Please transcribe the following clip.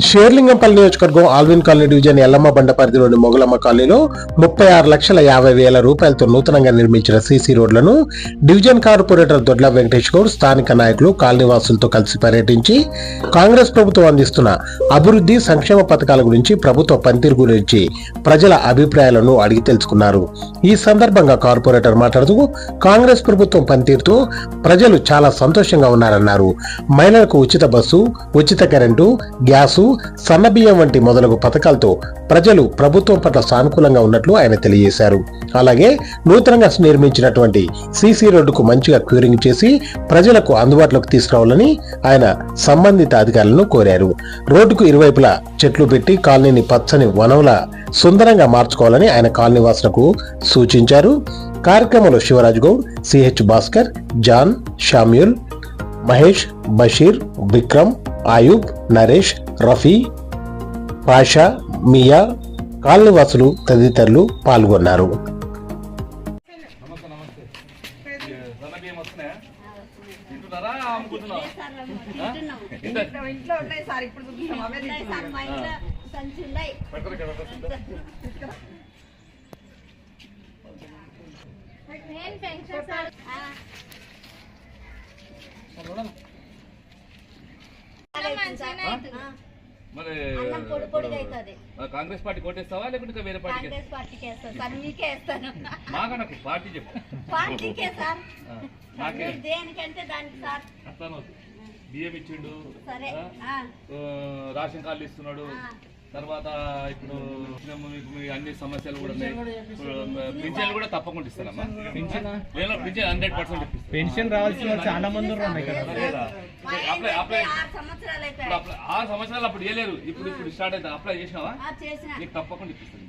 షేర్లింగంపల్లి నియోజకవర్గం Alvin colony division Yellamma బండ పరిధిలోని మొగలమ్మ కాలనీలో 36,50,000 రూపాయలతో నూతనంగా నిర్మించిన సీసీ రోడ్లను డివిజన్ కార్పొరేటర్ దొడ్ల వెంకటేష్ గౌడ్ స్థానిక నాయకులు కాలనీవాసులతో కలిసి పర్యటించి కాంగ్రెస్ ప్రభుత్వం అందిస్తున్న అభివృద్ధి సంక్షేమ పథకాల గురించి ప్రభుత్వ పనితీరు గురించి ప్రజల అభిప్రాయాలను అడిగి తెలుసుకున్నారు. ఈ సందర్భంగా కార్పొరేటర్ మాట్లాడుతూ కాంగ్రెస్ ప్రభుత్వం పనితీరుతో ప్రజలు చాలా సంతోషంగా ఉన్నారన్నారు. మహిళలకు ఉచిత బస్సు, ఉచిత కరెంటు, గ్యాసు, సన్నబియ్యం వంటి మొదలగు పథకాలతో ప్రజలు ప్రభుత్వం పట్ల సానుకూలంగా ఉన్నట్లు ఆయన తెలియజేశారు. అలాగే నూతనంగా నిర్మించినటువంటి సీసీ రోడ్డుకు మంచిగా క్యూరింగ్ చేసి ప్రజలకు అందుబాటులోకి తీసుకురావాలని ఆయన సంబంధిత అధికారులను కోరారు. రోడ్డుకు ఇరువైపులా చెట్లు పెట్టి కాలనీని పచ్చని వనంలా సుందరంగా మార్చుకోవాలని ఆయన కాలనీవాసులకు సూచించారు. కార్యక్రమంలో Shivaraj Goud, CH Bhaskar, John, Samuel, Mahesh, Basheer, Vikram, Ayub, Naresh, Rafi, Pasha, Miya, కాలనీవాసులు తదితరులు పాల్గొన్నారు. మరి కాంగ్రెస్ పార్టీ కోటేస్తావా లేకుంటే వేరే పార్టీ? మాకు పార్టీ చెప్పు. బియ్యం ఇచ్చిండు, రేషన్ కార్డులు ఇస్తున్నాడు, తర్వాత ఇప్పుడు అన్ని సమస్యలు కూడా పింఛన్లు కూడా తప్పకుండా ఇస్తారమ్మా. పింఛన్ 100% పెన్షన్ రావాల్సిన చాలా మంది 6 సంవత్సరాలు అప్పుడు ఇవ్వలేరు, ఇప్పుడు స్టార్ట్ అవుతా. అప్లై చేసినావా? నీకు తప్పకుండా ఇప్పిస్తాను.